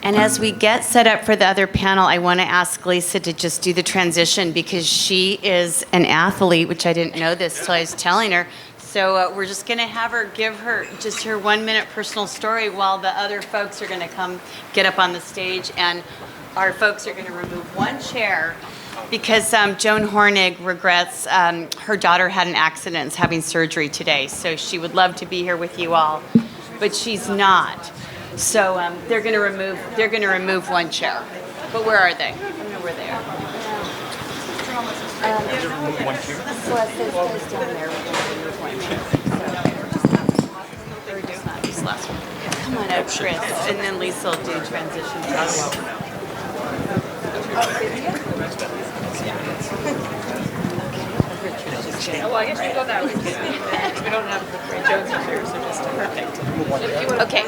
And as we get set up for the other panel, I want to ask Lisa to just do the transition because she is an athlete, which I didn't know this till I was telling her. So we're just going to have her give her just her 1 minute personal story while the other folks are going to come get up on the stage. And our folks are going to remove one chair because Joan Hornig regrets her daughter had an accident, is having surgery today. So she would love to be here with you all, but she's not. So they're going to remove one chair. But where are they? I don't know where they are. Remove one chair? Celeste is down there. We're going to remove one chair. This last one. Come on up, Chris. And then Lisa will do transition. Well, I guess you go that way. We don't have the Jones here, so just perfect. Okay.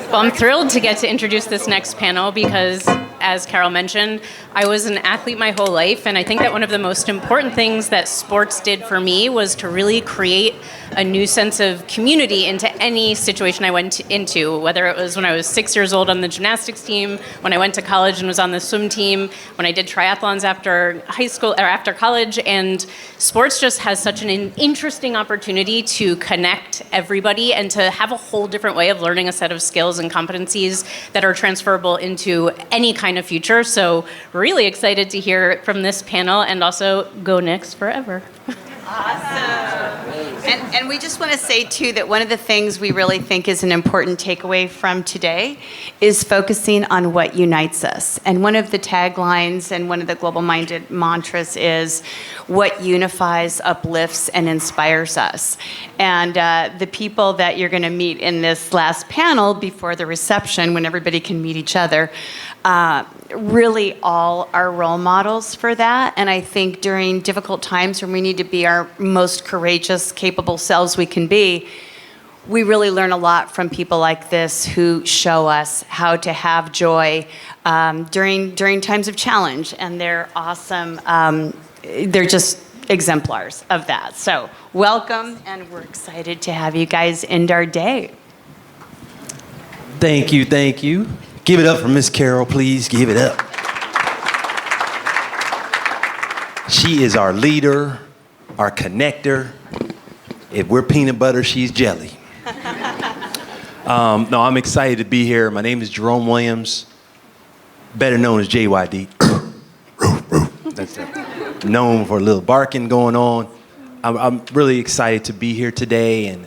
Well, I'm thrilled to get to introduce this next panel because, as Carol mentioned, I was an athlete my whole life, and I think that one of the most important things that sports did for me was to really create a new sense of community into any situation I went into, whether it was when I was 6 years old on the gymnastics team, when I went to college and was on the swim team, when I did triathlons after high school or after college, and sports just has such an interesting opportunity to connect everybody and to have a whole different way of learning a set of skills and competencies that are transferable into any kind of future. So really excited to hear from this panel, and also go Knicks forever. Awesome. And we just want to say, too, that one of the things we really think is an important takeaway from today is focusing on what unites us. And one of the taglines and one of the GlobalMindED mantras is what unifies, uplifts, and inspires us. And the people that you're going to meet in this last panel before the reception, when everybody can meet each other, really all are role models for that. And I think during difficult times when we need to be our most courageous, capable selves we can be, we really learn a lot from people like this who show us how to have joy during times of challenge. And they're awesome. They're just exemplars of that. So welcome, and we're excited to have you guys end our day. Thank you, thank you. Give it up for Miss Carol, please. Give it up. She is our leader, our connector. If we're peanut butter, she's jelly. No, I'm excited to be here. My name is Jerome Williams, better known as JYD. That's it. Known for a little barking going on. I'm really excited to be here today, and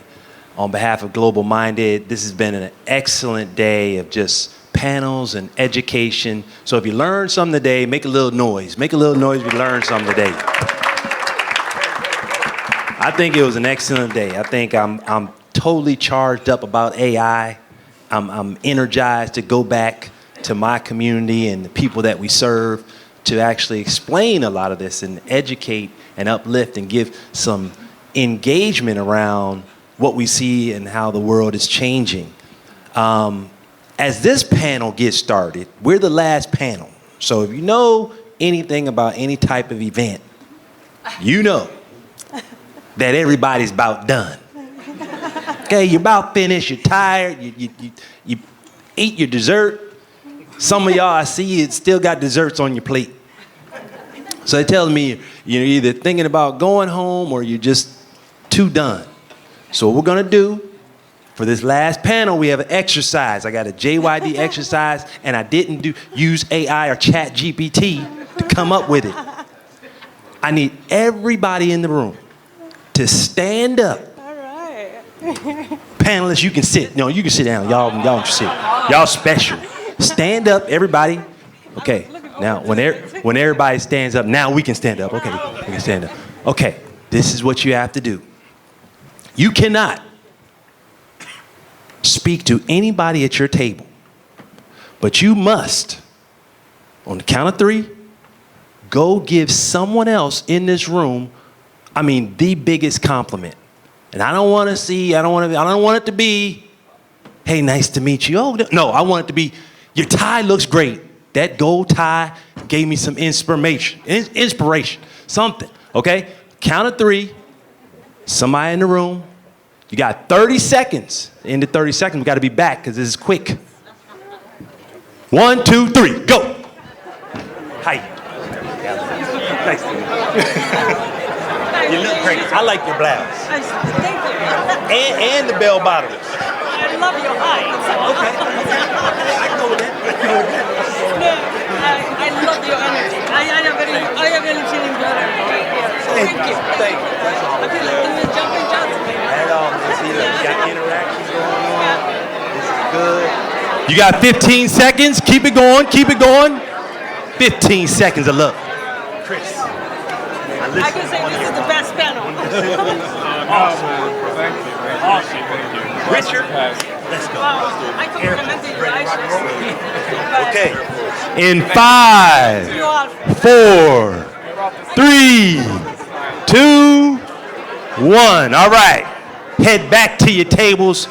on behalf of GlobalMindED, this has been an excellent day of just panels and education. So if you learned something today, make a little noise. Make a little noise if you learned something today. I think it was an excellent day. I think I'm totally charged up about AI. I'm energized to go back to my community and the people that we serve to actually explain a lot of this and educate and uplift and give some engagement around what we see and how the world is changing. As this panel gets started, we're the last panel. So if you know anything about any type of event, you know that everybody's about done. Okay, you're about finished, you're tired, you eat your dessert. Some of y'all, I see you still got desserts on your plate. So it tells me you're either thinking about going home or you're just too done. So what we're gonna do, for this last panel, we have an exercise. I got a JYD exercise, and I didn't use AI or Chat GPT to come up with it. I need everybody in the room to stand up. All right. Panelists, you can sit. No, you can sit down. Y'all can sit. Y'all special. Stand up, everybody. Okay. Now, when everybody stands up, now we can stand up. Okay, we can stand up. Okay, this is what you have to do. You cannot speak to anybody at your table, but you must, on the count of 3, go give someone else in this room, the biggest compliment. And I don't want it to be, hey, nice to meet you. Oh, no, I want it to be, your tie looks great. That gold tie gave me some inspiration, something, okay? Count of 3, somebody in the room. You got 30 seconds. In the 30 seconds, we got to be back because this is quick. 1, 2, 3, go. Hi. Nice to meet you. You look great. I like your blouse. Thank you. And the bell bottoms. I love your height. Okay. I can go with that. No, I love your energy. I am really feeling better. Thank you. Thank you. That's all. I feel like doing jumping jacks. At all. See, look, you got interaction going on. This is good. You got 15 seconds. Keep it going. Keep it going. 15 seconds of love. Chris. I can say this is the best panel. Awesome. Thank you. Awesome. Thank you. Richard, let's go. I complimented your eyes. Okay. In 5, You are 4, 3, 2, 1. All right. Head back to your tables,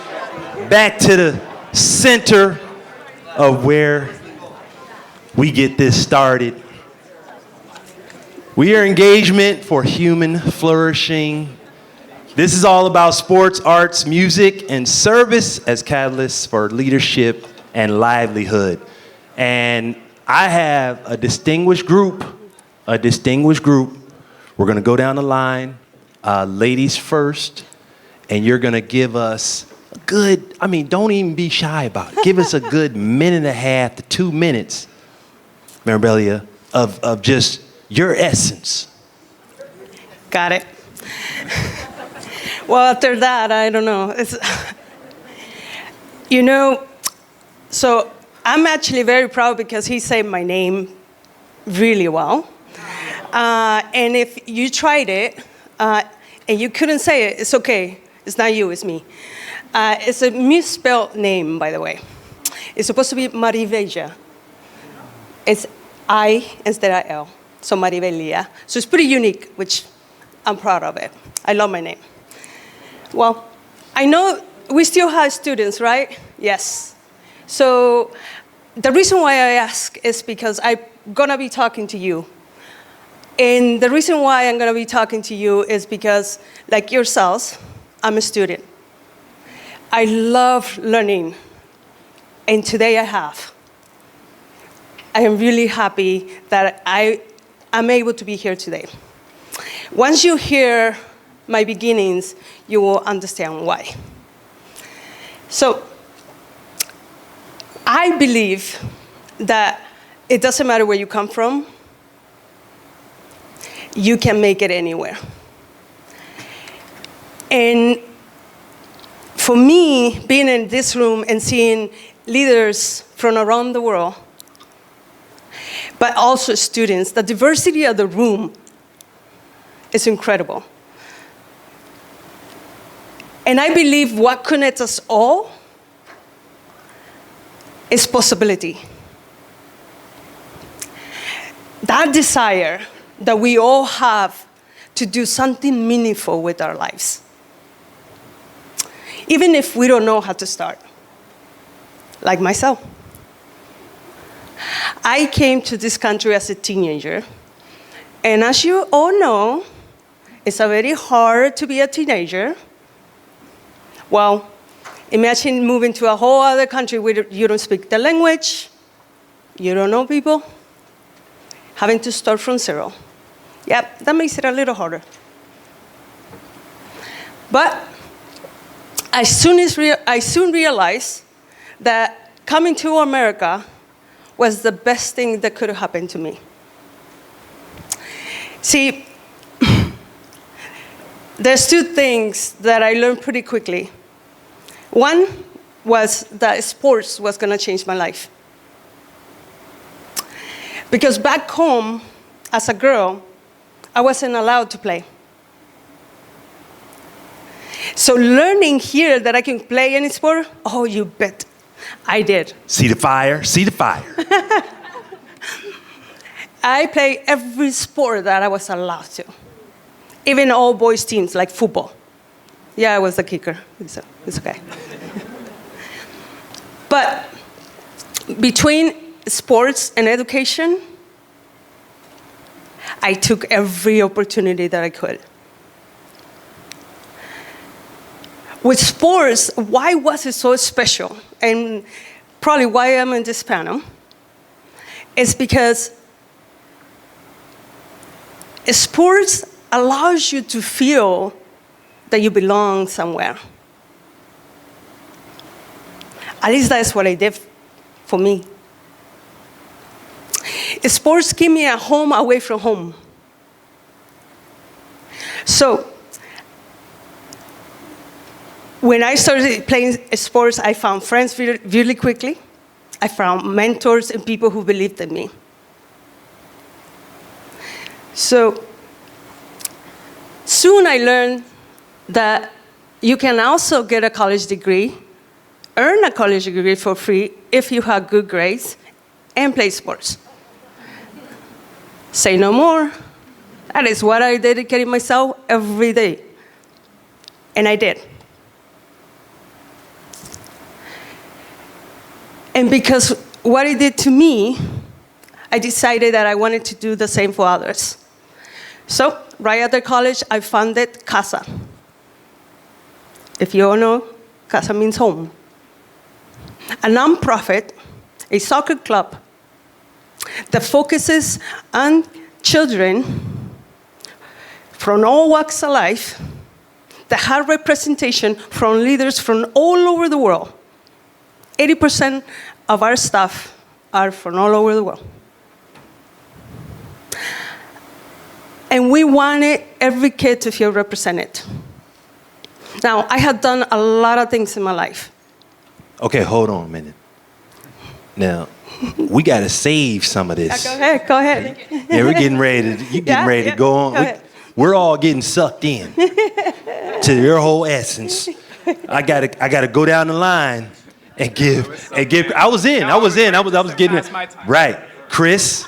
back to the center of where we get this started. We are engagement for human flourishing. This is all about sports, arts, music, and service as catalysts for leadership and livelihood. And I have a distinguished group. We're going to go down the line, ladies first, and you're going to give us a good, don't even be shy about it. Give us a good minute and a half to 2 minutes, Maribelia, of just your essence. Got it. Well, after that, I don't know. So I'm actually very proud because he said my name really well. And if you tried it and you couldn't say it, it's okay. It's not you, it's me. It's a misspelled name, by the way. It's supposed to be Maribelia. It's I instead of L. So Maribelia. So it's pretty unique, which I'm proud of it. I love my name. Well, I know we still have students, right? Yes. So the reason why I ask is because I'm going to be talking to you. And the reason why I'm going to be talking to you is because, like yourselves, I'm a student. I love learning. And today I have. I am really happy that I'm able to be here today. Once you hear my beginnings, you will understand why. So, I believe that it doesn't matter where you come from, you can make it anywhere. And for me, being in this room and seeing leaders from around the world, but also students, the diversity of the room is incredible. And I believe what connects us all is possibility. That desire that we all have to do something meaningful with our lives. Even if we don't know how to start. Like myself. I came to this country as a teenager. And as you all know, it's very hard to be a teenager. Well, imagine moving to a whole other country where you don't speak the language, you don't know people, having to start from zero. Yep, that makes it a little harder. But I soon realized that coming to America was the best thing that could have happened to me. See, there's two things that I learned pretty quickly. One was that sports was going to change my life. Because back home, as a girl, I wasn't allowed to play. So learning here that I can play any sport, oh, you bet, I did. See the fire? See the fire. I played every sport that I was allowed to. Even all boys teams, like football. Yeah, I was the kicker, so it's okay. But between sports and education, I took every opportunity that I could. With sports, why was it so special? And probably why I'm in this panel is because sports allows you to feel that you belong somewhere. At least that's what it did for me. Sports give me a home away from home. So, when I started playing sports, I found friends really quickly. I found mentors and people who believed in me. So, soon I learned that you can also get a college degree, earn a college degree for free if you have good grades and play sports. Say no more. That is what I dedicated myself every day. And I did. And because what it did to me, I decided that I wanted to do the same for others. So, right after college, I founded CASA. If you all know, CASA means home. A nonprofit, a soccer club that focuses on children from all walks of life that have representation from leaders from all over the world. 80% of our staff are from all over the world. And we wanted every kid to feel represented. Now, I have done a lot of things in my life. Okay, hold on a minute. Now, we got to save some of this. Go ahead. Yeah, we're getting ready to go on. Go ahead. We're all getting sucked in to your whole essence. I gotta go down the line and give. I was getting it right. Chris,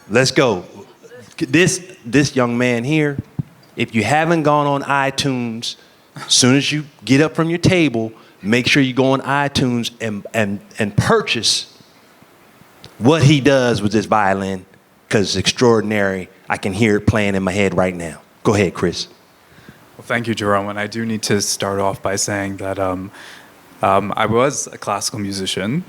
let's go. This young man here, if you haven't gone on iTunes, as soon as you get up from your table, make sure you go on iTunes and purchase what he does with this violin, because it's extraordinary. I can hear it playing in my head right now. Go ahead, Chris. Well, thank you, Jerome. And I do need to start off by saying that I was a classical musician in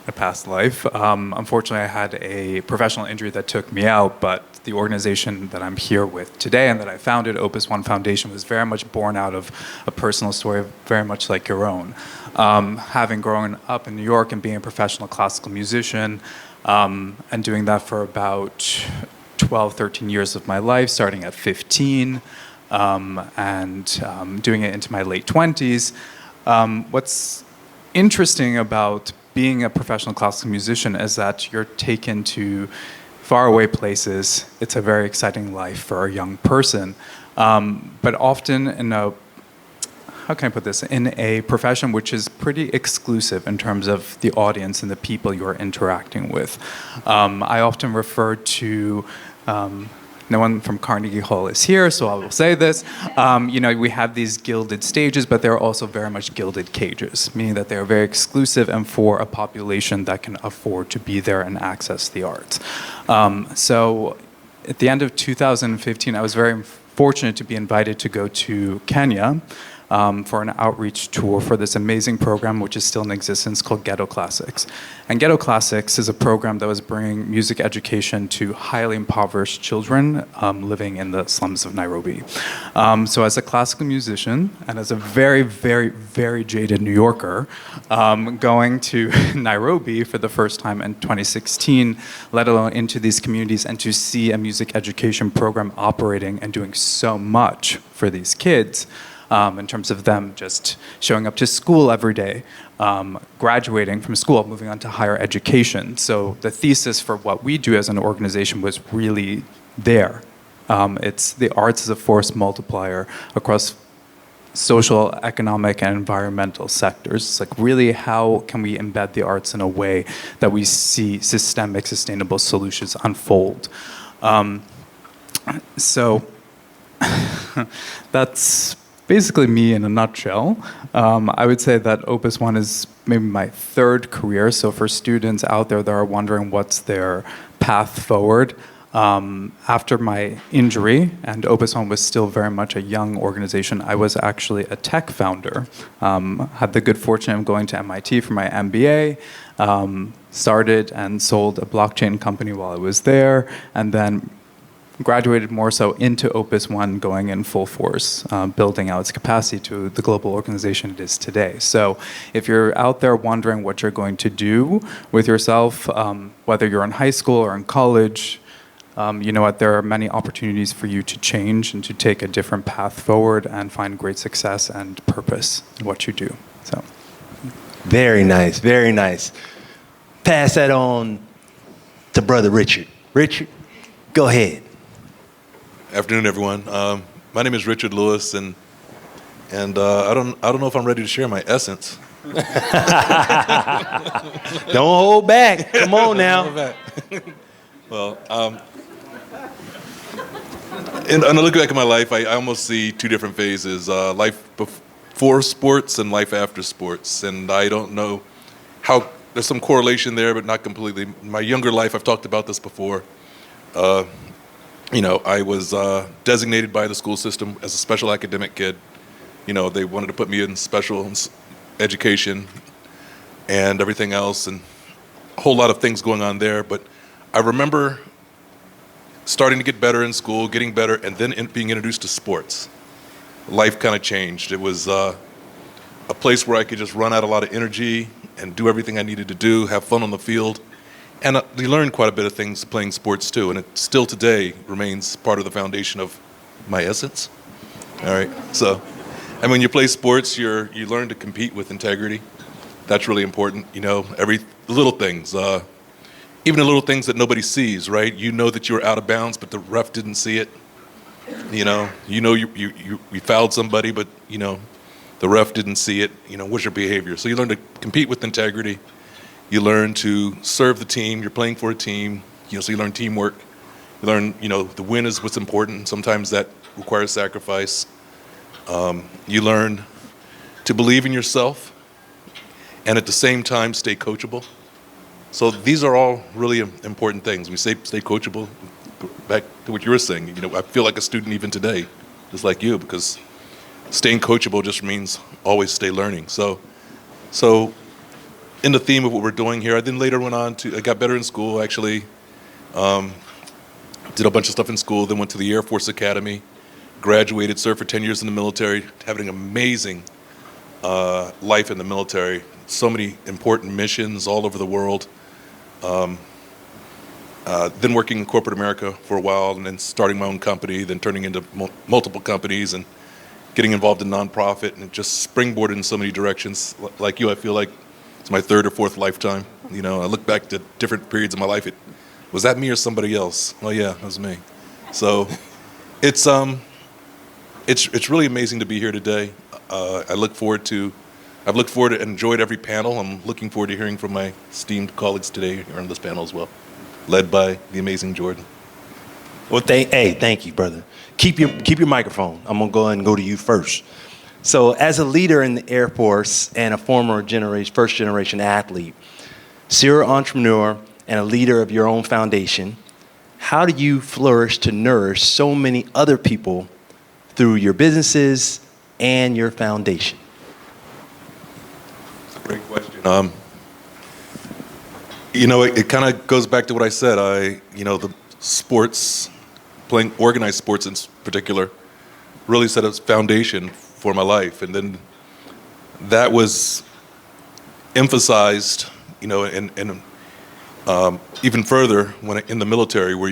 a past life. Unfortunately, I had a professional injury that took me out, but the organization that I'm here with today and that I founded, Opus One Foundation, was very much born out of a personal story very much like your own. Having grown up in New York and being a professional classical musician, and doing that for about 12, 13 years of my life, starting at 15, and doing it into my late 20s. What's interesting about being a professional classical musician is that you're taken to faraway places. It's a very exciting life for a young person, but often in a, how can I put this, in a profession which is pretty exclusive in terms of the audience and the people you're interacting with. I often refer to, no one from Carnegie Hall is here, so I will say this. We have these gilded stages, but they're also very much gilded cages, meaning that they're very exclusive and for a population that can afford to be there and access the arts. So at the end of 2015, I was very fortunate to be invited to go to Kenya for an outreach tour for this amazing program, which is still in existence, called Ghetto Classics. And Ghetto Classics is a program that was bringing music education to highly impoverished children living in the slums of Nairobi. So as a classical musician and as a very, very, very jaded New Yorker, going to Nairobi for the first time in 2016, let alone into these communities, and to see a music education program operating and doing so much for these kids, in terms of them just showing up to school every day, graduating from school, moving on to higher education. So the thesis for what we do as an organization was really there. It's the arts as a force multiplier across social, economic, and environmental sectors. It's like, really, how can we embed the arts in a way that we see systemic, sustainable solutions unfold? So that's basically me in a nutshell. I would say that Opus One is maybe my third career. So for students out there that are wondering what's their path forward, after my injury, and Opus One was still very much a young organization, I was actually a tech founder. Had the good fortune of going to MIT for my MBA, Started and sold a blockchain company while I was there, and then graduated more so into Opus One, going in full force, building out its capacity to the global organization it is today. So if you're out there wondering what you're going to do with yourself, whether you're in high school or in college, you know what, there are many opportunities for you to change and to take a different path forward and find great success and purpose in what you do. So, Very nice, very nice. Pass that on to Brother Richard. Richard, go ahead. Afternoon, everyone. My name is Richard Lewis, and I don't know if I'm ready to share my essence. Don't hold back. Come on now. Well, and I look back at my life, I almost see two different phases: life before sports and life after sports. And I don't know how there's some correlation there, but not completely. In my younger life, I've talked about this before. I was designated by the school system as a special academic kid. They wanted to put me in special education and everything else, and a whole lot of things going on there. But I remember starting to get better in school, getting better, and then being introduced to sports. Life kind of changed. It was a place where I could just run out a lot of energy and do everything I needed to do, have fun on the field. And we learned quite a bit of things playing sports too, and it still today remains part of the foundation of my essence. All right, so, and when you play sports, you learn to compete with integrity. That's really important. Every little things, even the little things that nobody sees, right? You know that you were out of bounds, but the ref didn't see it. You fouled somebody, but the ref didn't see it. What's your behavior? So you learn to compete with integrity. You learn to serve the team. You're playing for a team. So you learn teamwork. You learn, the win is what's important. Sometimes that requires sacrifice. You learn to believe in yourself and at the same time stay coachable. So these are all really important things. We say stay coachable. Back to what you were saying, I feel like a student even today, just like you, because staying coachable just means always stay learning. So in the theme of what we're doing here, I then later went on I got better in school, actually. Did a bunch of stuff in school, then went to the Air Force Academy, graduated, served for 10 years in the military, having an amazing life in the military. So many important missions all over the world. Then working in corporate America for a while, and then starting my own company, then turning into multiple companies and getting involved in nonprofit, and just springboarded in so many directions. Like you, I feel like it's my third or fourth lifetime. I look back to different periods of my life. Was that me or somebody else? Oh yeah, that was me. So it's really amazing to be here today. I've looked forward to and enjoyed every panel. I'm looking forward to hearing from my esteemed colleagues today on this panel as well, led by the amazing Jordan. Well, thank you, brother. Keep your microphone. I'm gonna go ahead and go to you first. So, as a leader in the Air Force and a former first generation athlete, serial entrepreneur, and a leader of your own foundation, how do you flourish to nourish so many other people through your businesses and your foundation? That's a great question. It kind of goes back to what I said. The sports, playing organized sports in particular, really set a foundation for my life. And then that was emphasized, and even further when in the military, where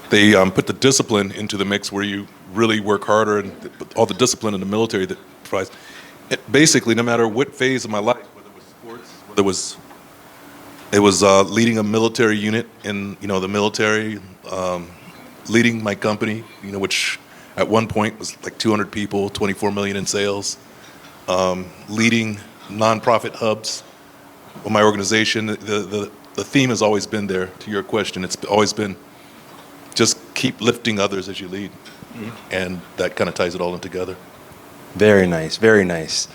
they put the discipline into the mix, where you really work harder, and all the discipline in the military that provides. Basically, no matter what phase of my life, whether it was sports, whether it was leading a military unit in the military, leading my company, which at one point was like 200 people, 24 million in sales, leading nonprofit hubs. With my organization, the theme has always been there. To your question, it's always been just keep lifting others as you lead, and that kind of ties it all in together. Very nice, very nice.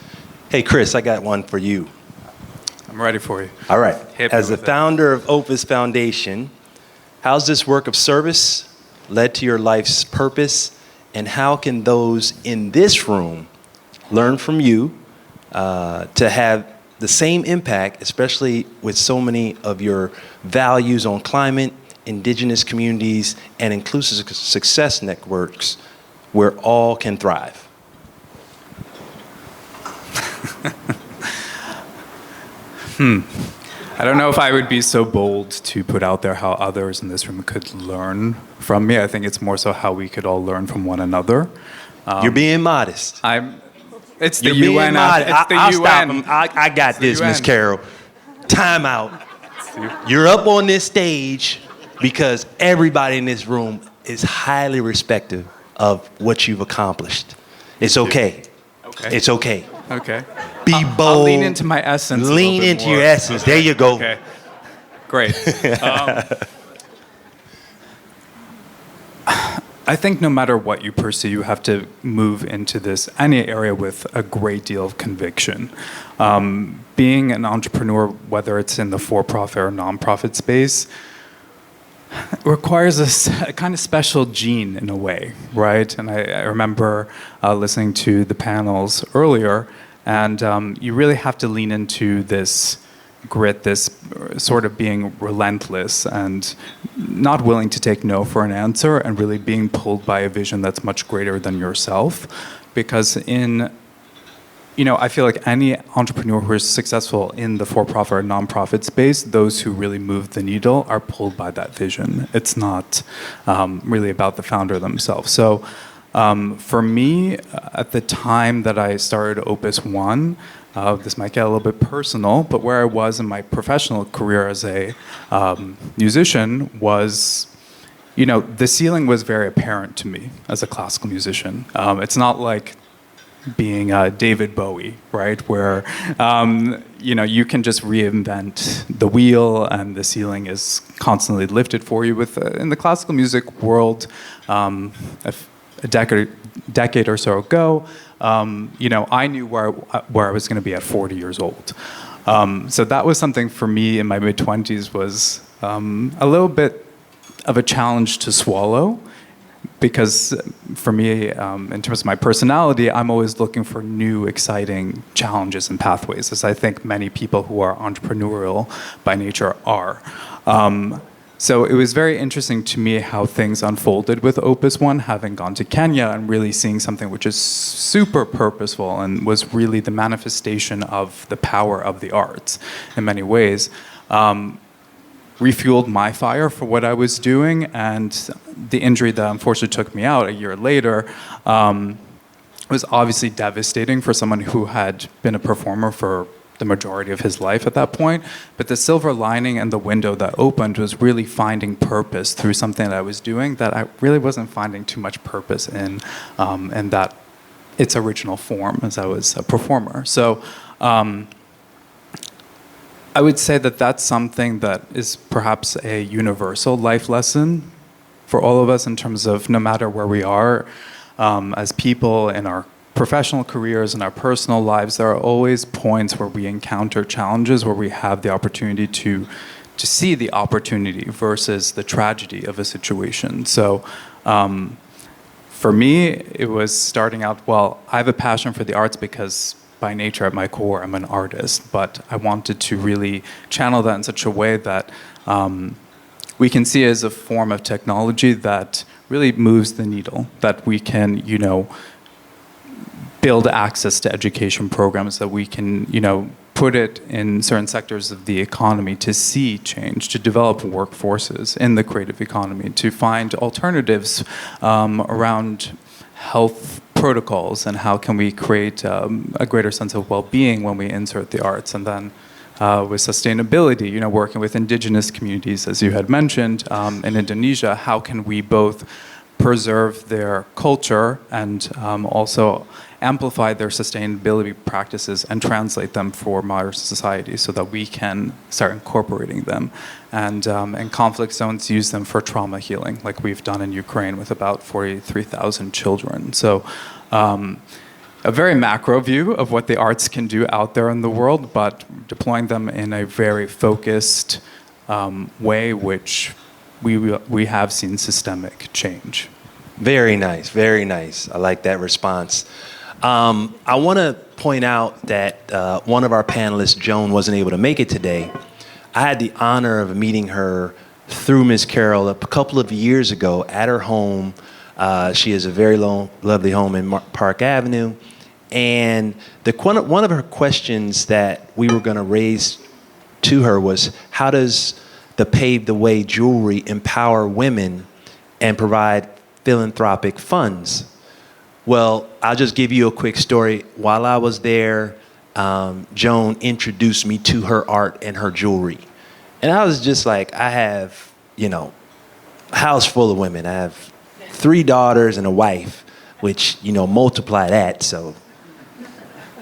Hey, Chris, I got one for you. I'm ready for you. All right. Hit me As the with it. founder of Opus Foundation, how's this work of service led to your life's purpose, and how can those in this room learn from you to have the same impact, especially with so many of your values on climate, indigenous communities, and inclusive success networks where all can thrive? I don't know if I would be so bold to put out there how others in this room could learn from me. I think it's more so how we could all learn from one another. You're being modest. It's the You're being UN. modest. It's the I'll UN. stop him. I got this, UN. Miss Carol. Time out. You're up on this stage because everybody in this room is highly respective of what you've accomplished. It's okay. Okay. It's okay. Okay. Be bold. I'll lean into my essence. a Lean little bit into more. your essence. There you go. Okay. Great. I think no matter what you pursue, you have to move into any area with a great deal of conviction. Being an entrepreneur, whether it's in the for-profit or nonprofit space, requires a kind of special gene in a way, right? And I remember listening to the panels earlier, and you really have to lean into this grit, this sort of being relentless and not willing to take no for an answer, and really being pulled by a vision that's much greater than yourself. Because I feel like any entrepreneur who is successful in the for-profit or nonprofit space, those who really move the needle are pulled by that vision. It's not really about the founder themselves. So for me, at the time that I started Opus One, this might get a little bit personal, but where I was in my professional career as a musician was, the ceiling was very apparent to me as a classical musician. It's not like being David Bowie, right? Where, you can just reinvent the wheel and the ceiling is constantly lifted for you. In the classical music world, a decade or so ago, I knew where I was going to be at 40 years old. So that was something for me in my mid-20s was a little bit of a challenge to swallow, because for me, in terms of my personality, I'm always looking for new, exciting challenges and pathways, as I think many people who are entrepreneurial by nature are. So it was very interesting to me how things unfolded with Opus One, having gone to Kenya and really seeing something which is super purposeful and was really the manifestation of the power of the arts in many ways. Refueled my fire for what I was doing, and the injury that unfortunately took me out a year later was obviously devastating for someone who had been a performer for the majority of his life at that point. But the silver lining and the window that opened was really finding purpose through something that I was doing that I really wasn't finding too much purpose in that its original form as I was a performer. So I would say that that's something that is perhaps a universal life lesson for all of us in terms of no matter where we are as people in our professional careers and our personal lives, there are always points where we encounter challenges where we have the opportunity to see the opportunity versus the tragedy of a situation. So for me, it was starting out, I have a passion for the arts because by nature, at my core, I'm an artist, but I wanted to really channel that in such a way that we can see it as a form of technology that really moves the needle, that we can, build access to education programs, that we can, put it in certain sectors of the economy to see change, to develop workforces in the creative economy, to find alternatives around health protocols and how can we create a greater sense of well-being when we insert the arts. And then with sustainability, working with indigenous communities, as you had mentioned, in Indonesia, how can we both preserve their culture and also amplify their sustainability practices and translate them for modern society so that we can start incorporating them. And in conflict zones, use them for trauma healing, like we've done in Ukraine with about 43,000 children. So a very macro view of what the arts can do out there in the world, but deploying them in a very focused way, which we have seen systemic change. Very nice, very nice. I like that response. I want to point out that one of our panelists, Joan, wasn't able to make it today. I had the honor of meeting her through Miss Carol a couple of years ago at her home. She has a very lovely home in Park Avenue. And one of her questions that we were going to raise to her was, how does the Pave the Way jewelry empower women and provide philanthropic funds? Well, I'll just give you a quick story. While I was there, Joan introduced me to her art and her jewelry. And I was just like, I have, a house full of women. I have 3 daughters and a wife, which, multiply that. So,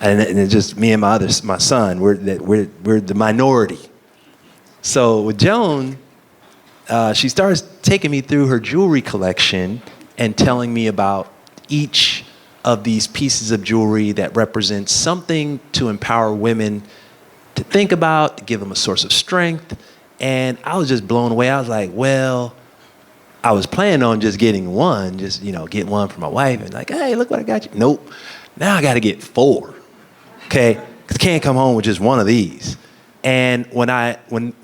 and it's just me and my son, we're the minority. So with Joan, she starts taking me through her jewelry collection and telling me about each of these pieces of jewelry that represents something to empower women to think about, to give them a source of strength. And I was just blown away. I was like, well, I was planning on just getting one, just, get one for my wife and like, hey, look what I got you. Nope. Now I got to get 4. Okay? 'Cause I can't come home with just one of these. And when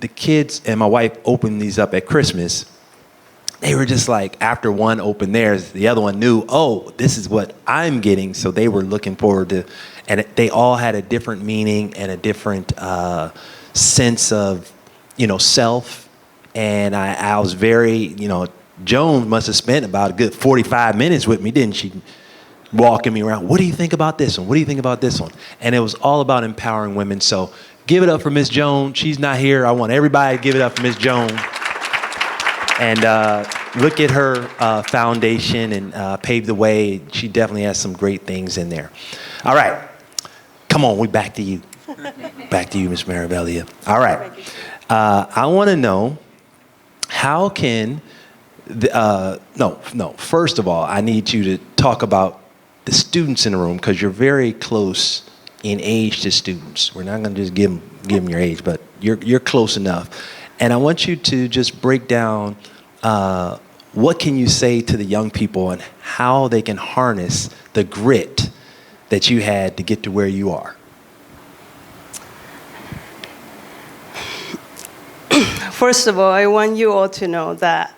the kids and my wife opened these up at Christmas, they were just like, after one opened theirs, the other one knew, oh, this is what I'm getting. So they were looking forward to, and they all had a different meaning and a different sense of, self. And I was very, Joan must have spent about a good 45 minutes with me, didn't she? Walking me around. What do you think about this one? What do you think about this one? And it was all about empowering women. So give it up for Miss Joan. She's not here. I want everybody to give it up for Miss Joan. And look at her foundation and Pave the Way. She definitely has some great things in there. All right. Come on, we back to you. Back to you, Miss Maribelia. All right. I want to know, how can... First of all, I need you to talk about the students in the room, because you're very close in age to students. We're not going to just give them your age, but you're close enough. And I want you to just break down what can you say to the young people and how they can harness the grit that you had to get to where you are. First of all, I want you all to know that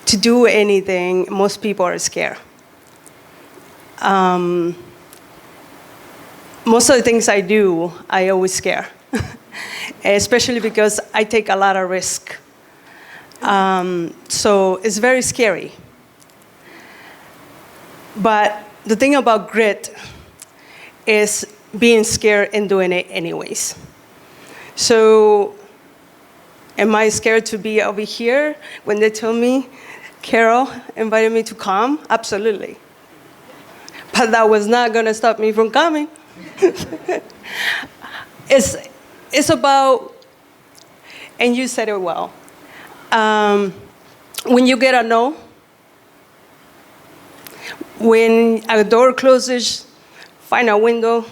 to do anything, most people are scared. Most of the things I do, I always scare, especially because I take a lot of risk. So it's very scary. But the thing about grit is being scared and doing it anyways. So am I scared to be over here when they tell me, Carol invited me to come? Absolutely. But that was not going to stop me from coming. It's about, and you said it well, when you get a no, when a door closes, find a window,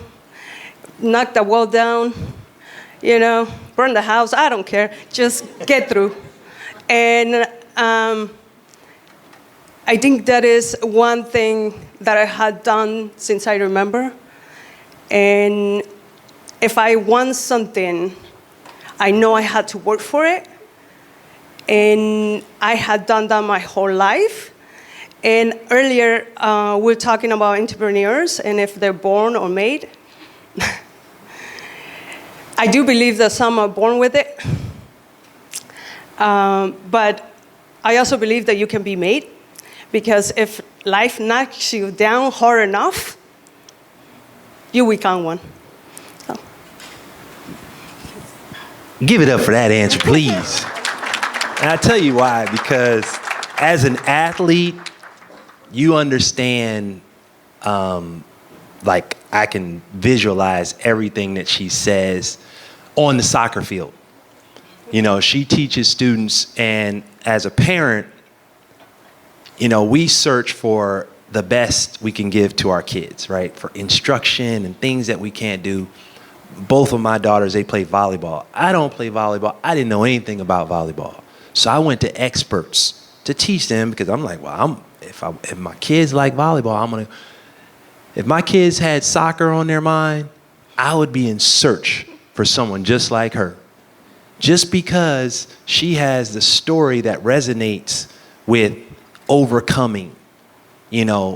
knock the wall down, burn the house, I don't care, just get through. And I think that is one thing that I had done since I remember. And if I want something, I know I had to work for it. And I had done that my whole life. And earlier, we were talking about entrepreneurs and if they're born or made. I do believe that some are born with it. But I also believe that you can be made. Because if life knocks you down hard enough, you become one. So. Give it up for that answer, please. And I tell you why, because as an athlete, you understand, like I can visualize everything that she says on the soccer field. She teaches students, and as a parent, we search for the best we can give to our kids, right? For instruction and things that we can't do. Both of my daughters, they play volleyball. I don't play volleyball. I didn't know anything about volleyball. So I went to experts to teach them, because I'm like, well, if my kids like volleyball, I'm going to. If my kids had soccer on their mind, I would be in search for someone just like her. Just because she has the story that resonates with overcoming,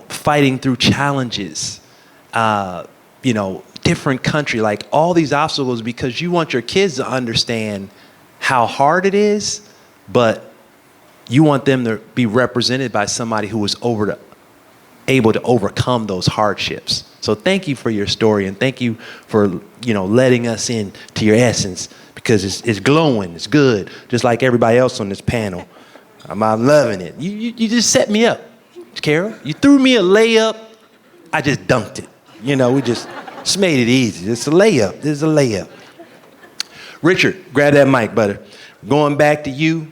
fighting through challenges, different country, like all these obstacles, because you want your kids to understand how hard it is, but you want them to be represented by somebody who was able to overcome those hardships. So thank you for your story, and thank you for letting us in to your essence, because it's glowing, it's good, just like everybody else on this panel. I'm loving it. You just set me up, Carol. You threw me a layup, I just dunked it. We just made it easy. It's a layup. This is a layup. Richard, grab that mic, brother. Going back to you,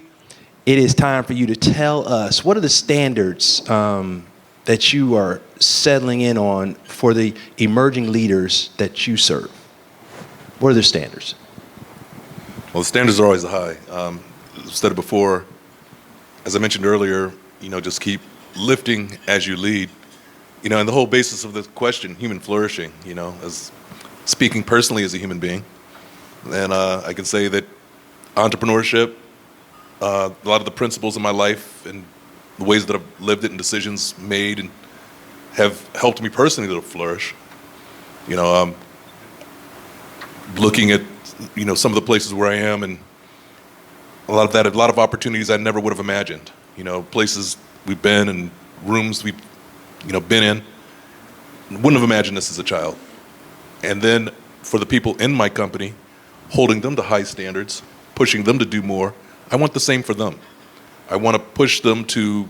it is time for you to tell us, what are the standards that you are settling in on for the emerging leaders that you serve? What are the standards? Well, the standards are always high. I've said it before, as I mentioned earlier, just keep lifting as you lead. And the whole basis of the question, human flourishing, as speaking personally as a human being. And I can say that entrepreneurship, a lot of the principles in my life and the ways that I've lived it and decisions made and have helped me personally to flourish. Looking at, some of the places where I am, and a lot of opportunities I never would have imagined. Places we've been and rooms we've, been in. Wouldn't have imagined this as a child. And then for the people in my company, holding them to high standards, pushing them to do more, I want the same for them. I want to push them to,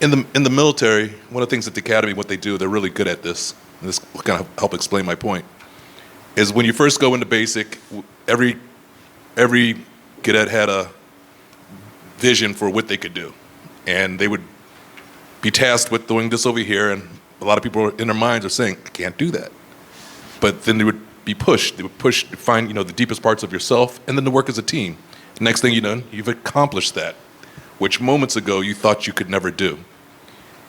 in the military, one of the things at the academy, what they do, they're really good at this, and this will kind of help explain my point, is when you first go into basic, every cadet had a vision for what they could do. And they would be tasked with doing this over here, and a lot of people in their minds are saying, I can't do that. But then they would be pushed. They would push to find, the deepest parts of yourself, and then to work as a team. Next thing you know, you've accomplished that, which moments ago you thought you could never do.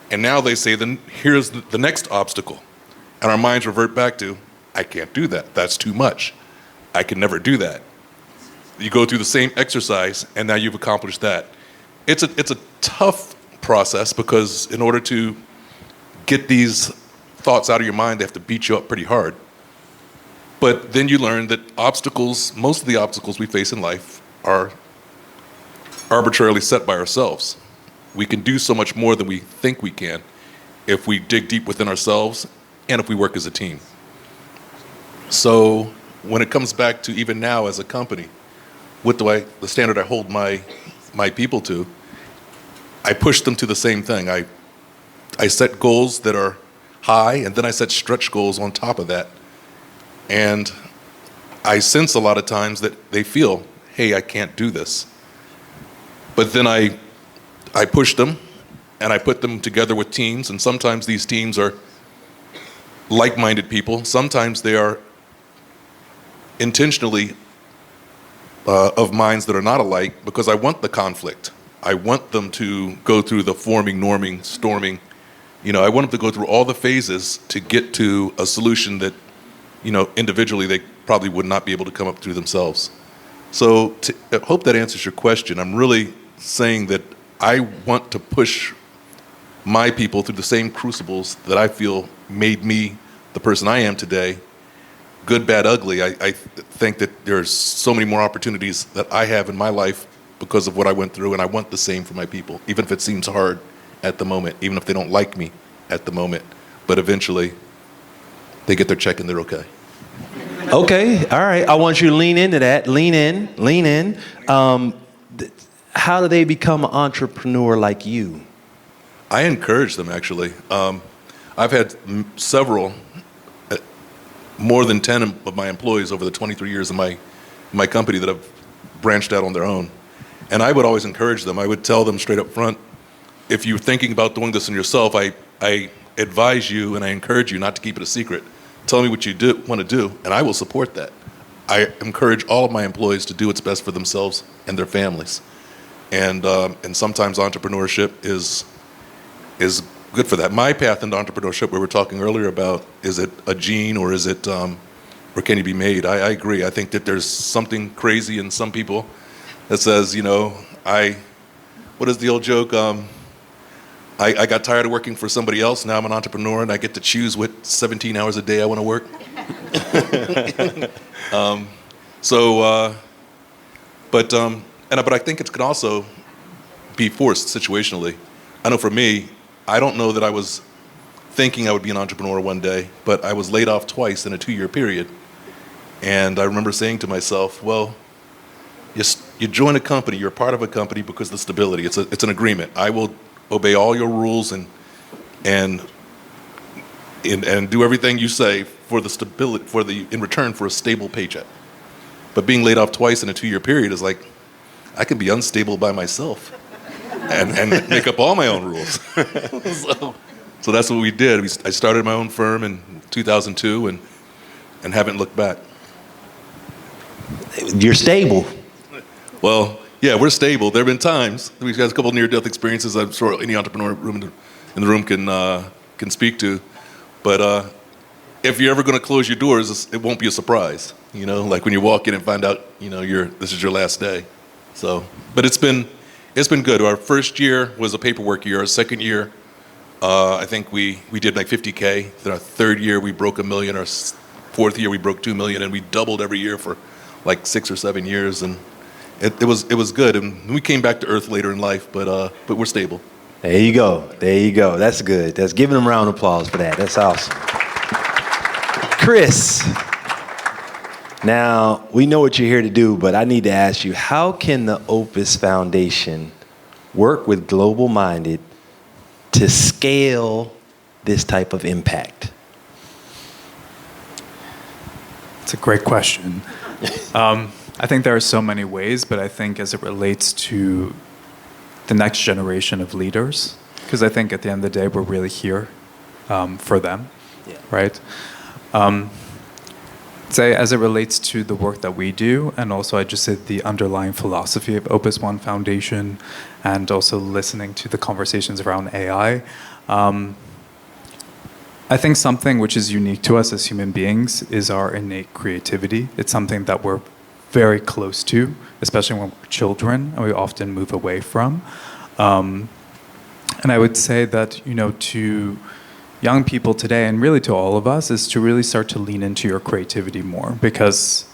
And now they say, then here's the next obstacle. And our minds revert back to, I can't do that. That's too much. I can never do that. You go through the same exercise, and now you've accomplished that. It's a tough process, because in order to get these thoughts out of your mind, they have to beat you up pretty hard. But then you learn that most of the obstacles we face in life are arbitrarily set by ourselves. We can do so much more than we think we can if we dig deep within ourselves and if we work as a team. So when it comes back to even now as a company, the standard I hold my people to, I push them to the same thing. I set goals that are high, and then I set stretch goals on top of that. And I sense a lot of times that they feel, hey, I can't do this. But then I push them, and I put them together with teams, and sometimes these teams are like-minded people. Sometimes they are intentionally of minds that are not alike, because I want the conflict. I want them to go through the forming, norming, storming. I want them to go through all the phases to get to a solution that, individually they probably would not be able to come up through themselves. So I hope that answers your question. I'm really saying that I want to push my people through the same crucibles that I feel made me the person I am today. Good, bad, ugly. I think that there's so many more opportunities that I have in my life because of what I went through, and I want the same for my people, even if it seems hard at the moment, even if they don't like me at the moment. But eventually, they get their check and they're okay. Okay, all right. I want you to lean into that. Lean in. How do they become an entrepreneur like you? I encourage them, actually. I've had several, more than 10 of my employees over the 23 years of my company that have branched out on their own. And I would always encourage them. I would tell them straight up front, if you're thinking about doing this in yourself, I advise you and I encourage you not to keep it a secret. Tell me what you want to do, and I will support that. I encourage all of my employees to do what's best for themselves and their families. And sometimes entrepreneurship is good for that. My path into entrepreneurship, we were talking earlier about, is it a gene or is it, or can you be made? I agree. I think that there's something crazy in some people that says, what is the old joke? I got tired of working for somebody else. Now I'm an entrepreneur and I get to choose what 17 hours a day I want to work. But I think it can also be forced situationally. I know for me, I don't know that I was thinking I would be an entrepreneur one day, but I was laid off twice in a 2-year period. And I remember saying to myself, well, you join a company, you're part of a company because of the stability. It's an agreement. I will obey all your rules and do everything you say for the stability, in return for a stable paycheck. But being laid off twice in a 2-year period is like, I can be unstable by myself and make up all my own rules. So that's what we did. I started my own firm in 2002 and haven't looked back. You're stable. Well, yeah, we're stable. There have been times. We've got a couple of near-death experiences I'm sure any entrepreneur in the room can speak to. But if you're ever going to close your doors, it won't be a surprise. Like when you walk in and find out, this is your last day. So, but it's been good. Our first year was a paperwork year. Our second year, I think we did like 50K. Then our third year, we broke $1 million. Our fourth year, we broke $2 million, and we doubled every year for like 6 or 7 years. And it was good. And we came back to earth later in life, but we're stable. There you go. That's good. That's giving them a round of applause for that. That's awesome. Chris, now we know what you're here to do, but I need to ask you, how can the Opus Foundation work with GlobalMindED to scale this type of impact? It's a great question. I think there are so many ways, but I think as it relates to the next generation of leaders, because I think at the end of the day, we're really here for them, right? Say as it relates to the work that we do, and also I just said the underlying philosophy of Opus One Foundation, and also listening to the conversations around AI, I think something which is unique to us as human beings is our innate creativity. It's something that we're very close to, especially when we're children, and we often move away from. And I would say that, to young people today, and really to all of us, is to really start to lean into your creativity more, because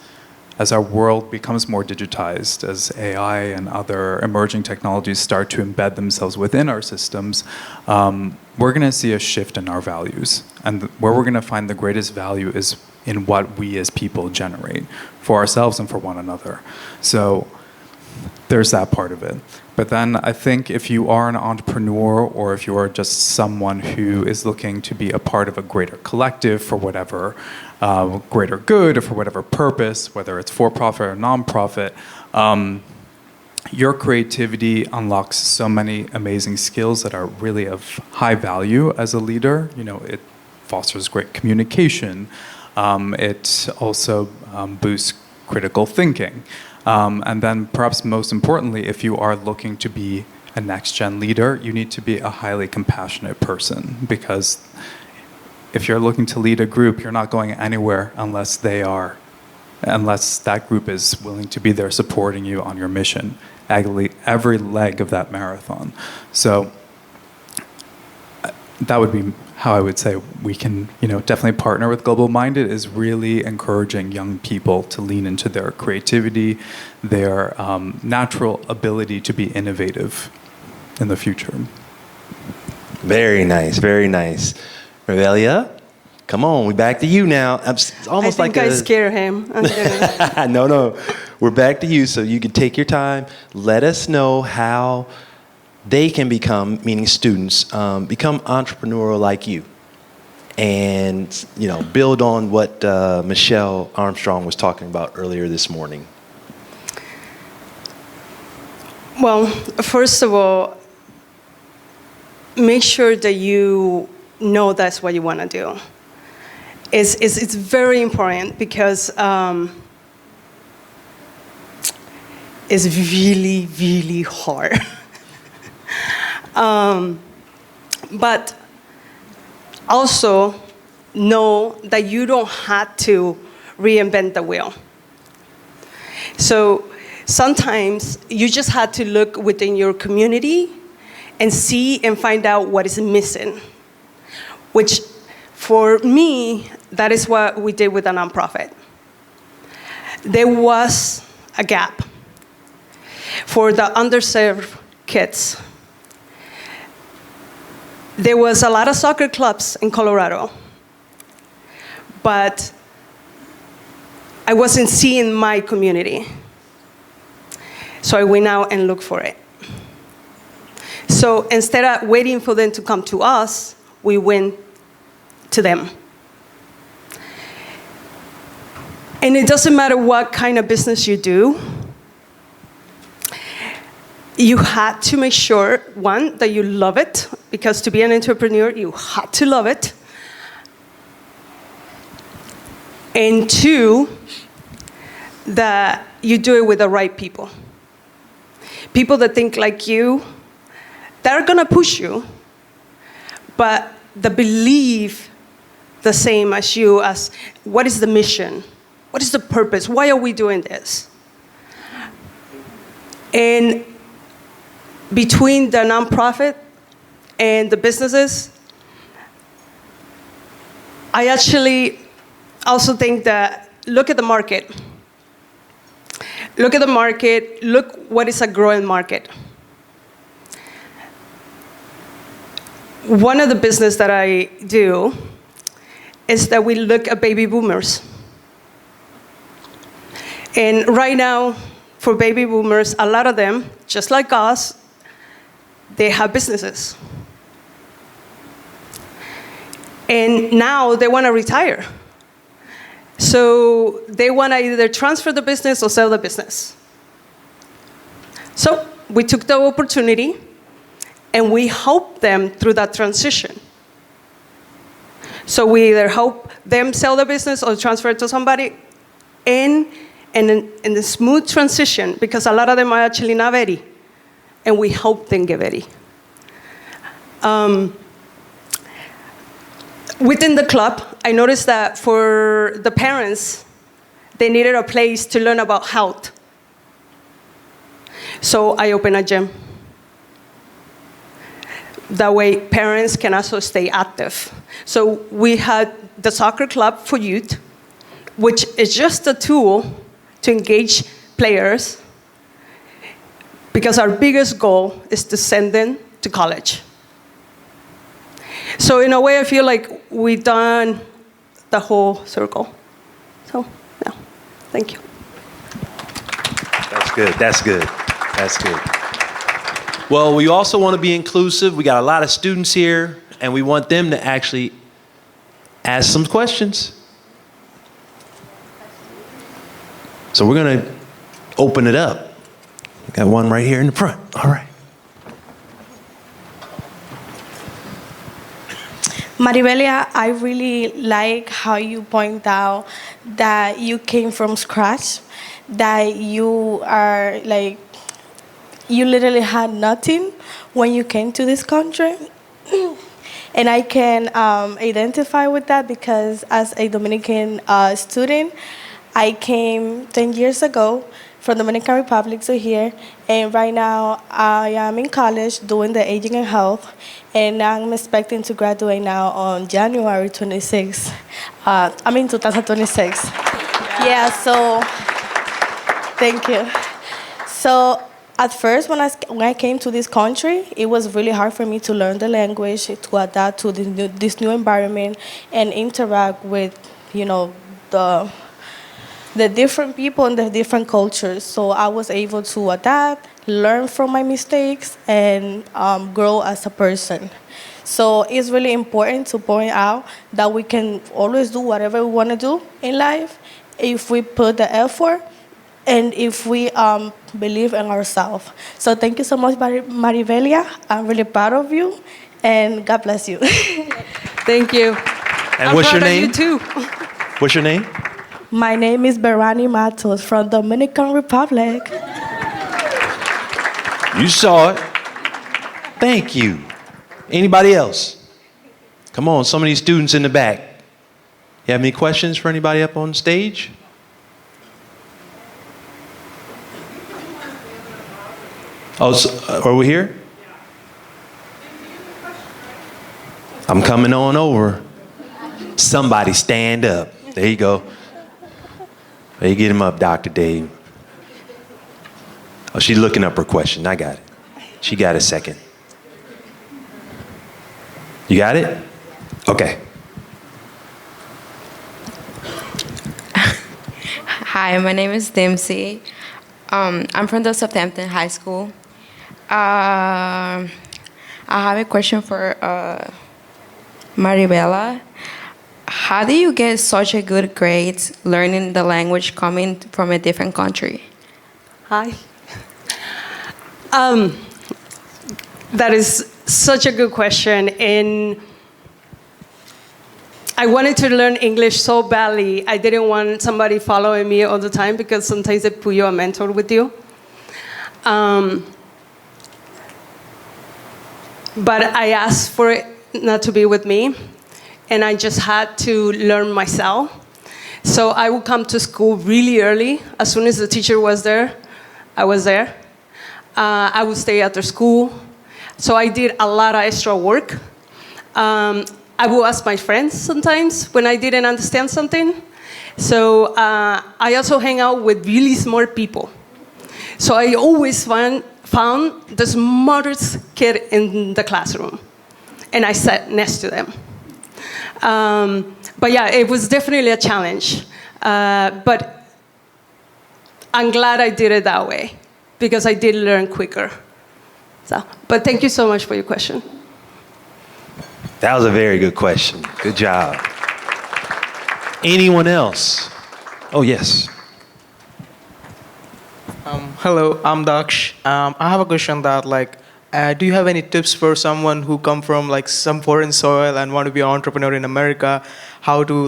as our world becomes more digitized, as AI and other emerging technologies start to embed themselves within our systems, we're going to see a shift in our values. And where we're going to find the greatest value is in what we as people generate for ourselves and for one another. So there's that part of it. But then I think if you are an entrepreneur, or if you are just someone who is looking to be a part of a greater collective for whatever greater good, or for whatever purpose, whether it's for-profit or non-profit, your creativity unlocks so many amazing skills that are really of high value as a leader. It fosters great communication. It also boosts critical thinking. And then perhaps most importantly, if you are looking to be a next-gen leader, you need to be a highly compassionate person, because if you're looking to lead a group, you're not going anywhere unless that group is willing to be there supporting you on your mission, every leg of that marathon. So that would be how I would say we can, definitely partner with GlobalMindED, is really encouraging young people to lean into their creativity, their natural ability to be innovative in the future. Very nice, very nice. Maribelia, come on, we're back to you now. It's almost I think I scare him. No, we're back to you, so you can take your time. Let us know how they can become, meaning students, become entrepreneurial like you, and build on what Michelle Armstrong was talking about earlier this morning. Well, first of all, make sure that you know that's what you want to do. It's very important, because it's really, really hard. But also know that you don't have to reinvent the wheel. So sometimes you just have to look within your community and see and find out what is missing, which for me, that is what we did with a nonprofit. There was a gap for the underserved kids. There was a lot of soccer clubs in Colorado, but I wasn't seeing my community. So I went out and looked for it. So instead of waiting for them to come to us, we went to them. And it doesn't matter what kind of business you do, you had to make sure, one, that you love it, because to be an entrepreneur, you had to love it. And two, that you do it with the right people. People that think like you, that are gonna push you, but that believe the same as you, as what is the mission? What is the purpose? Why are we doing this? And between the nonprofit and the businesses, I actually also think that look at the market. Look at the market, look what is a growing market. One of the business that I do is that we look at baby boomers. And right now, for baby boomers, a lot of them, just like us, they have businesses. And now they want to retire. So they want to either transfer the business or sell the business. So we took the opportunity and we helped them through that transition. So we either help them sell the business or transfer it to somebody in the smooth transition, because a lot of them are actually not ready, and we help them get ready. Within the club, I noticed that for the parents, they needed a place to learn about health. So I opened a gym. That way, parents can also stay active. So we had the soccer club for youth, which is just a tool to engage players, because our biggest goal is to send them to college. So in a way, I feel like we've done the whole circle. So, yeah, thank you. That's good. That's good. That's good. Well, we also want to be inclusive. We got a lot of students here, and we want them to actually ask some questions. So we're going to open it up. We got one right here in the front. All right. Maribelia, I really like how you point out that you came from scratch, that you are like, you literally had nothing when you came to this country. And I can identify with that, because as a Dominican student, I came 10 years ago from Dominican Republic to here, and right now I am in college doing the aging and health, and I'm expecting to graduate now on January 26th. 2026. Yeah, so thank you. So at first, when I came to this country, it was really hard for me to learn the language, to adapt to this new environment, and interact with, the different people and the different cultures. So I was able to adapt, learn from my mistakes, and grow as a person. So it's really important to point out that we can always do whatever we want to do in life if we put the effort and if we believe in ourselves. So thank you so much, Maribelia. I'm really proud of you, and God bless you. Thank you. And what's your name? I'm proud of you too. What's your name? My name is Berani Matos from Dominican Republic. You saw it. Thank you. Anybody else? Come on, some of these students in the back. You have any questions for anybody up on stage? Oh, so, are we here? I'm coming on over. Somebody stand up. There you go. There you get him up, Dr. Dave. Oh, she's looking up her question. I got it. She got a second. You got it? Okay. Hi, my name is Dempsey. I'm from the Southampton High School. I have a question for Maribelia. How do you get such a good grades learning the language coming from a different country? Hi. That is such a good question. And I wanted to learn English so badly. I didn't want somebody following me all the time because sometimes they put you a mentor with you. But I asked for it not to be with me, and I just had to learn myself. So I would come to school really early. As soon as the teacher was there, I was there. I would stay after school. So I did a lot of extra work. I would ask my friends sometimes when I didn't understand something. So I also hang out with really smart people. So I always found the smartest kid in the classroom. And I sat next to them. But yeah, it was definitely a challenge. But I'm glad I did it that way, because I did learn quicker. So, but thank you so much for your question. That was a very good question. Good job. Anyone else? Oh, yes. Hello, I'm Daksh. I have a question that, do you have any tips for someone who come from some foreign soil and want to be an entrepreneur in America? How to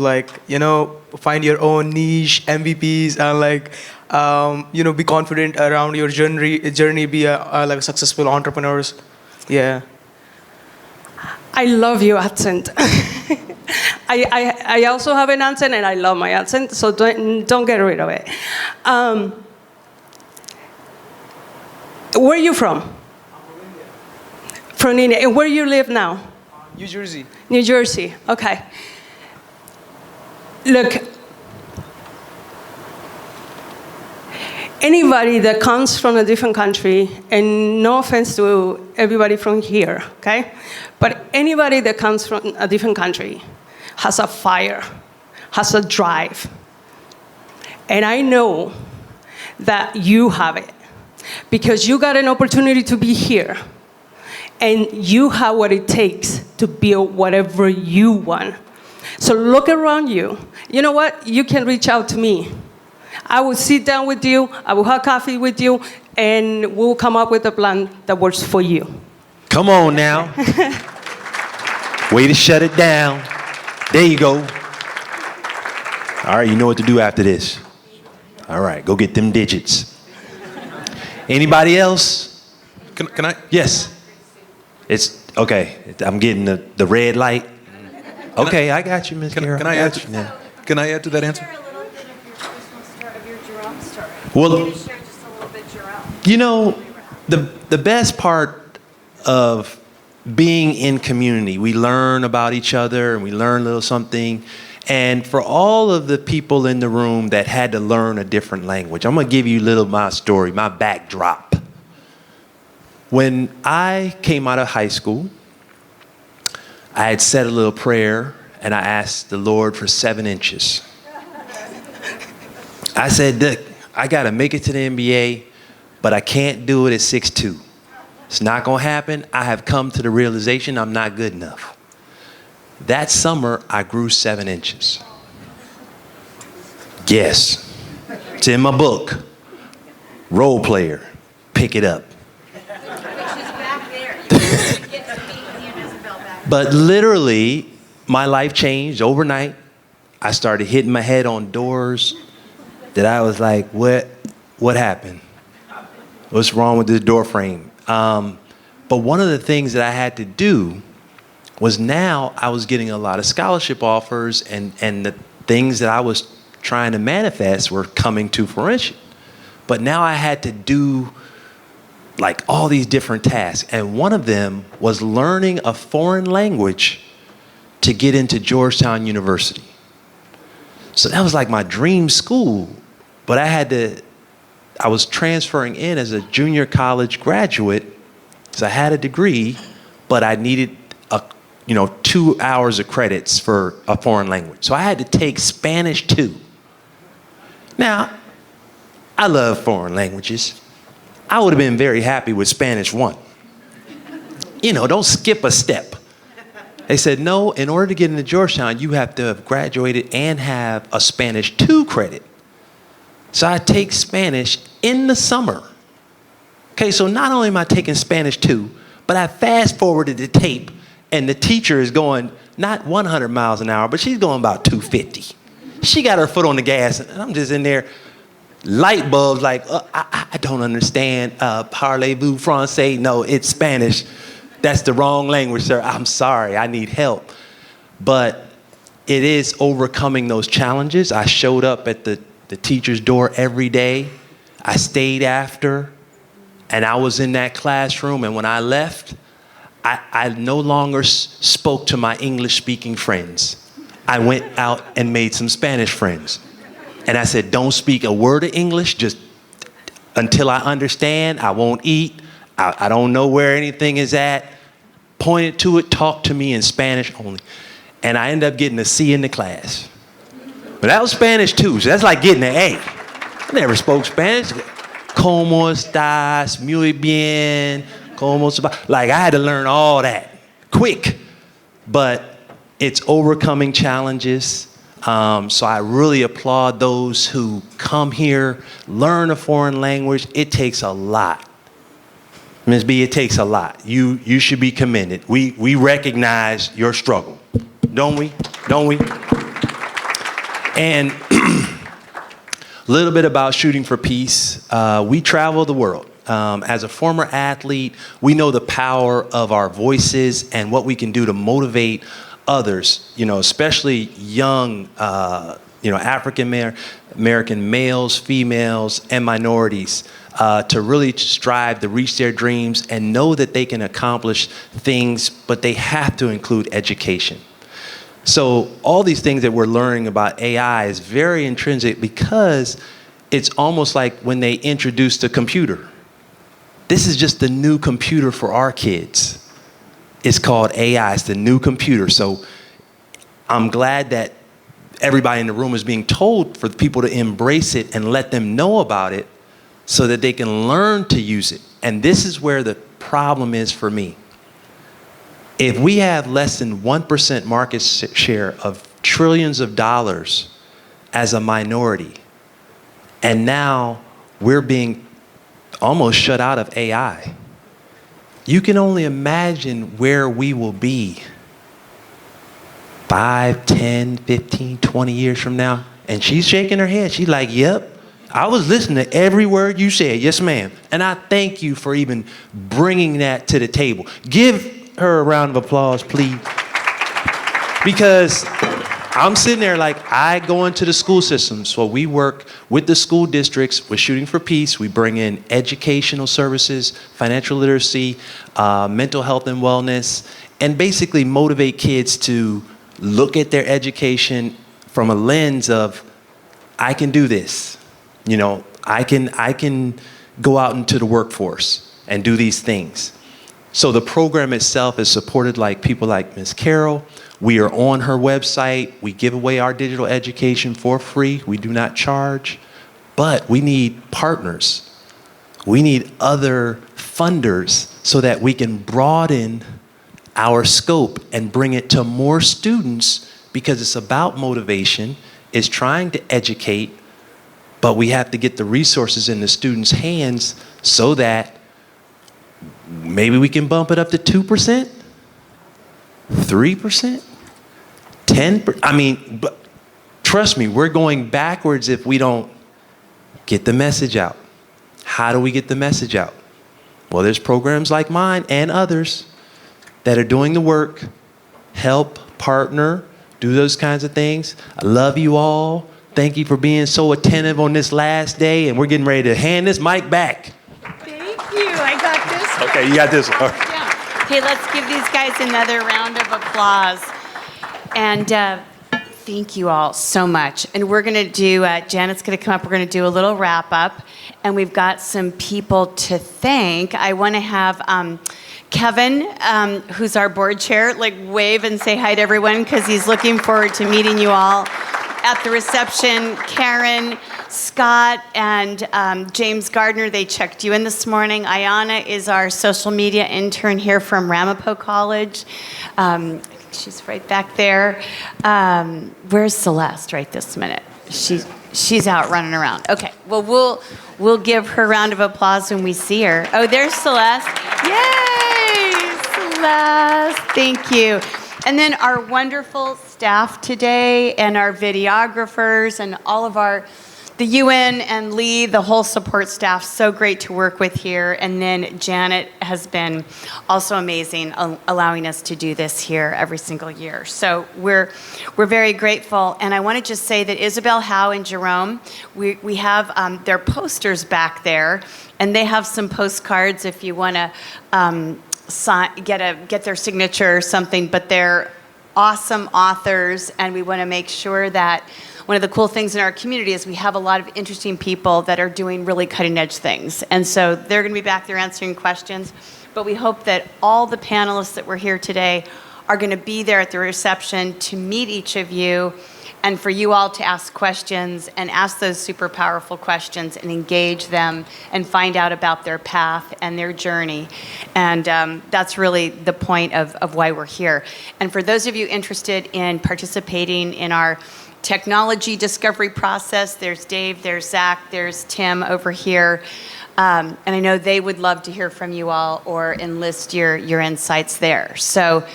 find your own niche, MVPs, and be confident around your journey, be a successful entrepreneurs. Yeah. I love your accent. I also have an accent, and I love my accent, so don't get rid of it. Where are you from? From India. And where you live now? New Jersey. New Jersey, okay. Look, anybody that comes from a different country, and no offense to everybody from here, okay? But anybody that comes from a different country has a fire, has a drive. And I know that you have it, because you got an opportunity to be here. And you have what it takes to build whatever you want. So look around you. You know what? You can reach out to me. I will sit down with you, I will have coffee with you, and we'll come up with a plan that works for you. Come on now. Way to shut it down. There you go. All right, you know what to do after this. All right, go get them digits. Anybody else? Can I? Yes. It's okay. I'm getting the red light. Okay, I got you, Ms. Carroll. Can I add to that answer? Share a little bit of your personal story, of your Jerome story. Well, Maybe share just a little bit, Jerome. you know, the best part of being in community, we learn about each other and we learn a little something. And for all of the people in the room that had to learn a different language, I'm going to give you a little my story, my backdrop. When I came out of high school, I had said a little prayer and I asked the Lord for 7 inches. I said, look, I got to make it to the NBA, but I can't do it at 6'2". It's not going to happen. I have come to the realization I'm not good enough. That summer, I grew 7 inches. Yes, it's in my book. Role player, pick it up. But literally, my life changed overnight. I started hitting my head on doors that I was like, what happened? What's wrong with this door frame? But one of the things that I had to do was now I was getting a lot of scholarship offers, and the things that I was trying to manifest were coming to fruition. But now I had to do like all these different tasks. And one of them was learning a foreign language to get into Georgetown University. So that was like my dream school. But I was transferring in as a junior college graduate. So I had a degree, but I needed 2 hours of credits for a foreign language. So I had to take Spanish 2. Now, I love foreign languages. I would have been very happy with Spanish 1. Don't skip a step. They said, no, in order to get into Georgetown, you have to have graduated and have a Spanish 2 credit. So I take Spanish in the summer. Okay, so not only am I taking Spanish 2, but I fast forwarded the tape, and the teacher is going not 100 miles an hour, but she's going about 250. She got her foot on the gas, and I'm just in there, light bulbs like, I don't understand. Parlez-vous français? No, it's Spanish. That's the wrong language, sir. I'm sorry, I need help. But it is overcoming those challenges. I showed up at the teacher's door every day. I stayed after, and I was in that classroom, and when I left, I no longer spoke to my English-speaking friends. I went out and made some Spanish friends. And I said, don't speak a word of English, just until I understand. I won't eat. I don't know where anything is at. Point to it, talk to me in Spanish only. And I ended up getting a C in the class. But that was Spanish too, so that's like getting an A. I never spoke Spanish. ¿Cómo estás? Muy bien. ¿Cómo se va? Like, I had to learn all that quick. But it's overcoming challenges. So I really applaud those who come here, learn a foreign language. It takes a lot. Ms. B, it takes a lot. You should be commended. We recognize your struggle, don't we? Don't we? And a little bit about Shooting for Peace. We travel the world. As a former athlete, we know the power of our voices and what we can do to motivate others, especially young, African American males, females, and minorities, to really strive to reach their dreams and know that they can accomplish things, but they have to include education. So all these things that we're learning about AI is very intrinsic because it's almost like when they introduced the computer. This is just the new computer for our kids. It's called AI. It's the new computer. So I'm glad that everybody in the room is being told for people to embrace it and let them know about it so that they can learn to use it. And this is where the problem is for me. If we have less than 1% market share of trillions of dollars as a minority, and now we're being almost shut out of AI, you can only imagine where we will be 5, 10, 15, 20 years from now. And she's shaking her head. She's like, yep, I was listening to every word you said. Yes, ma'am. And I thank you for even bringing that to the table. Give her a round of applause, please. Because I'm sitting there like, I go into the school system. So we work with the school districts with Shooting for Peace. We bring in educational services, financial literacy, mental health and wellness, and basically motivate kids to look at their education from a lens of, I can do this. I can go out into the workforce and do these things. So the program itself is supported like people like Ms. Carol. We are on her website. We give away our digital education for free. We do not charge, but we need partners. We need other funders so that we can broaden our scope and bring it to more students, because it's about motivation. It's trying to educate, but we have to get the resources in the students' hands so that maybe we can bump it up to 2%, 3%, 10%. I mean, but trust me, we're going backwards if we don't get the message out. How do we get the message out? Well, there's programs like mine and others that are doing the work, help, partner, do those kinds of things. I love you all. Thank you for being so attentive on this last day, and we're getting ready to hand this mic back. Thank you. I got this. Okay, you got this one. Yeah. Okay, let's give these guys another round of applause. And thank you all so much. And we're going to do, Janet's going to come up, we're going to do a little wrap up. And we've got some people to thank. I want to have Kevin, who's our board chair, like wave and say hi to everyone because he's looking forward to meeting you all at the reception. Karen, Scott, and James Gardner, they checked you in this morning. Ayana is our social media intern here from Ramapo College. She's right back there. Where's Celeste right this minute? She's out running around. Okay, well, we'll give her a round of applause when we see her. Oh, there's Celeste. Yay, Celeste. Thank you. And then our wonderful staff today and our videographers and all of the UN and Lee, the whole support staff, so great to work with here. And then Janet has been also amazing, allowing us to do this here every single year. So we're very grateful. And I want to just say that Isabel, Howe, and Jerome, we have their posters back there, and they have some postcards if you want to get their signature or something. But they're awesome authors, and we want to make sure that one of the cool things in our community is we have a lot of interesting people that are doing really cutting edge things. And so they're going to be back there answering questions. But we hope that all the panelists that were here today are going to be there at the reception to meet each of you and for you all to ask questions and ask those super powerful questions and engage them and find out about their path and their journey. And that's really the point of why we're here. And for those of you interested in participating in our technology discovery process, there's Dave, there's Zach, there's Tim over here. And I know they would love to hear from you all or enlist your insights there. So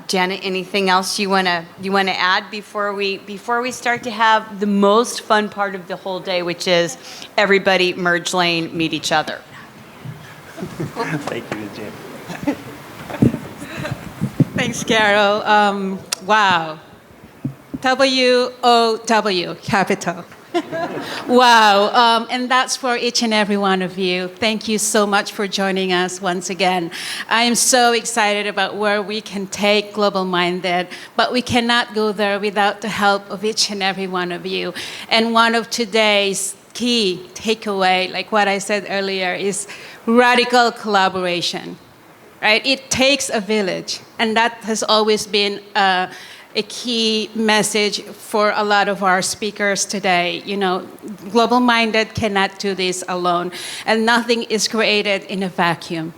Janet, anything else you wanna add before we start to have the most fun part of the whole day, which is everybody merge lane, meet each other? Thank you, Janet. Thanks, Carol. Wow. WOW, capital. Wow, and that's for each and every one of you. Thank you so much for joining us once again. I am so excited about where we can take GlobalMindED, but we cannot go there without the help of each and every one of you. And one of today's key takeaway, like what I said earlier, is radical collaboration, right? It takes a village, and that has always been a key message for a lot of our speakers today. You know, GlobalMindED cannot do this alone, and nothing is created in a vacuum.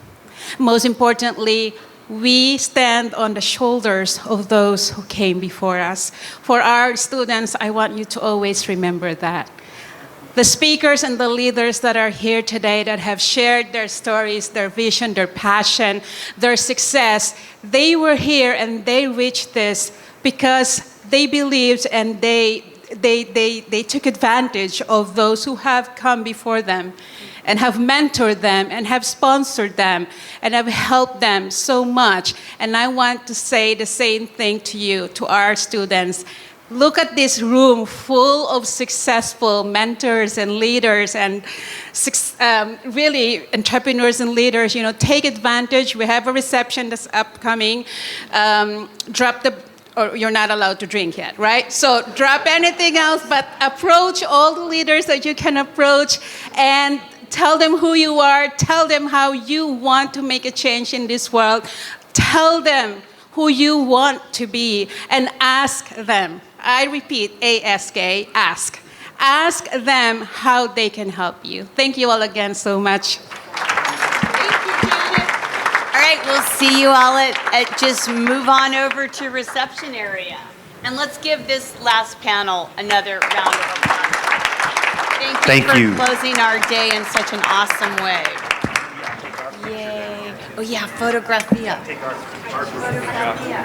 Most importantly, we stand on the shoulders of those who came before us. For our students, I want you to always remember that. The speakers and the leaders that are here today that have shared their stories, their vision, their passion, their success, they were here and they reached this because they believed and they took advantage of those who have come before them and have mentored them and have sponsored them and have helped them so much. And I want to say the same thing to you, to our students. Look at this room full of successful mentors and leaders and really entrepreneurs and leaders. You know, take advantage. We have a reception that's upcoming. Or you're not allowed to drink yet, right? So drop anything else, but approach all the leaders that you can approach and tell them who you are. Tell them how you want to make a change in this world. Tell them who you want to be and ask them. I repeat, A-S-K, ask. Ask them how they can help you. Thank you all again so much. All right, we'll see you all at just move on over to reception area. And let's give this last panel another round of applause. Thank you for closing our day in such an awesome way. Yay. Oh yeah, Photographia. Photographia.